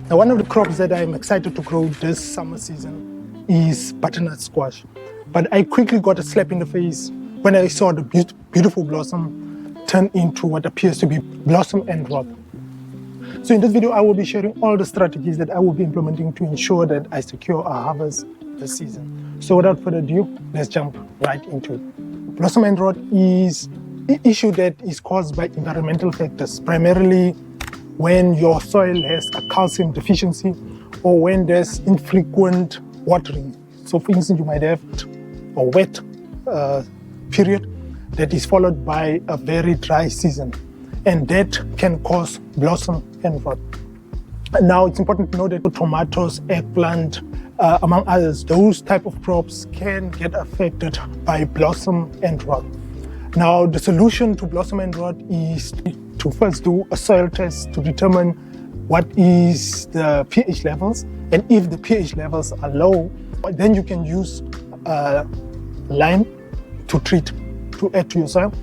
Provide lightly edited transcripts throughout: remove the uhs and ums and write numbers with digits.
Now, one of the crops that I'm excited to grow this summer season is butternut squash. But I quickly got a slap in the face when I saw the beautiful blossom turn into what appears to be blossom and rot. So in this video, I will be sharing all the strategies that I will be implementing to ensure that I secure a harvest this season. So without further ado, let's jump right into it. Blossom and rot is an issue that is caused by environmental factors, primarily when your soil has a calcium deficiency or when there's infrequent watering. So for instance, you might have a wet period that is followed by a very dry season, and that can cause blossom and rot. Now, it's important to know that tomatoes, eggplant, among others, those type of crops can get affected by blossom and rot. Now, the solution to blossom and rot is to first do a soil test to determine what is the pH levels, and if the pH levels are low, then you can use lime to treat, to add to your soil,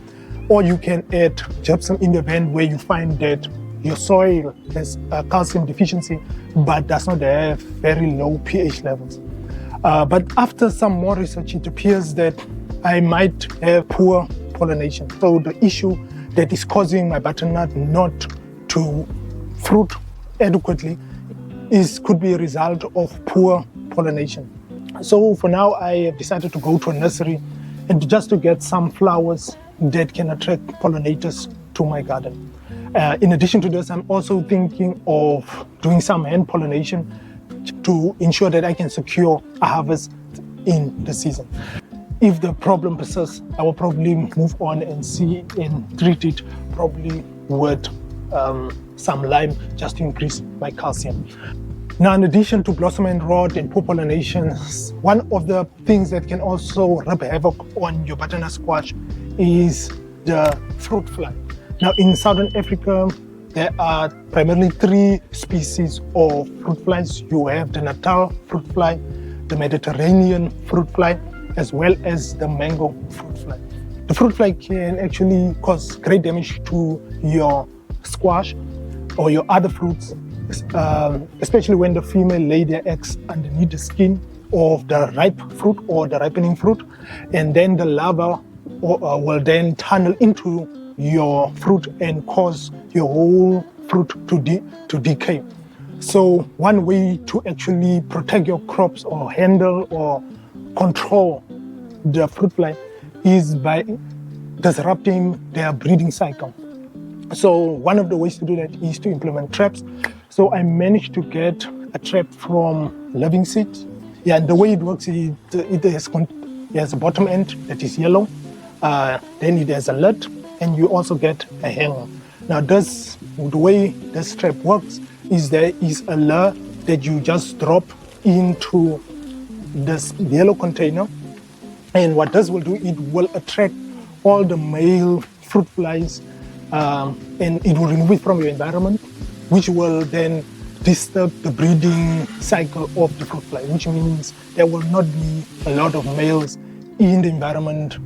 or you can add gypsum in the event where you find that your soil has a calcium deficiency but does not have very low pH levels. But after some more research, it appears that I might have poor pollination. So the issue that is causing my butternut not to fruit adequately could be a result of poor pollination. So for now, I have decided to go to a nursery and just to get some flowers that can attract pollinators to my garden. In addition to this, I'm also thinking of doing some hand pollination to ensure that I can secure a harvest in the season. If the problem persists, I will probably move on and see and treat it probably with some lime just to increase my calcium. Now, in addition to blossom and rot and poor pollination, one of the things that can also wreak havoc on your butternut squash is the fruit fly. Now, in Southern Africa, there are primarily 3 species of fruit flies. You have the Natal fruit fly, the Mediterranean fruit fly, as well as the mango fruit fly. The fruit fly can actually cause great damage to your squash or your other fruits, especially when the female lay their eggs underneath the skin of the ripe fruit or the ripening fruit, and then the larva will then tunnel into your fruit and cause your whole fruit to decay. So one way to actually protect your crops or handle or control the fruit fly is by disrupting their breeding cycle. So one of the ways to do that is to implement traps. So I managed to get a trap from Living Seeds. Yeah, and the way it works is it has a bottom end that is yellow, then it has a lid, and you also get a hanger. Now the way this trap works is there is a lure that you just drop into this yellow container, and what this will do, it will attract all the male fruit flies, and it will remove it from your environment, which will then disturb the breeding cycle of the fruit fly, which means there will not be a lot of males in the environment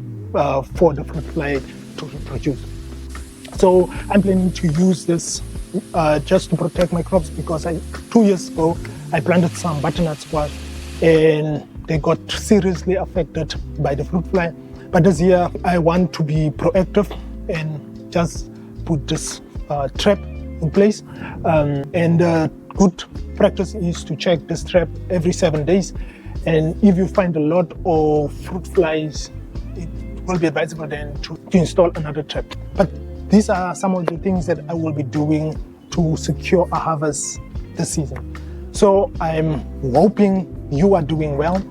for the fruit fly to reproduce. So I'm planning to use this just to protect my crops, because 2 years ago I planted some butternut squash and they got seriously affected by the fruit fly. But this year I want to be proactive and just put this trap in place. And good practice is to check this trap every 7 days. And if you find a lot of fruit flies, it will be advisable then to install another trap. But these are some of the things that I will be doing to secure a harvest this season. So I'm hoping you are doing well.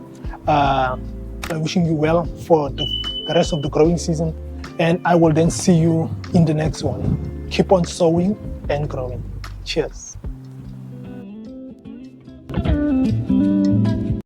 I'm wishing you well for the rest of the growing season, and I will then see you in the next one. Keep on sowing and growing. Cheers.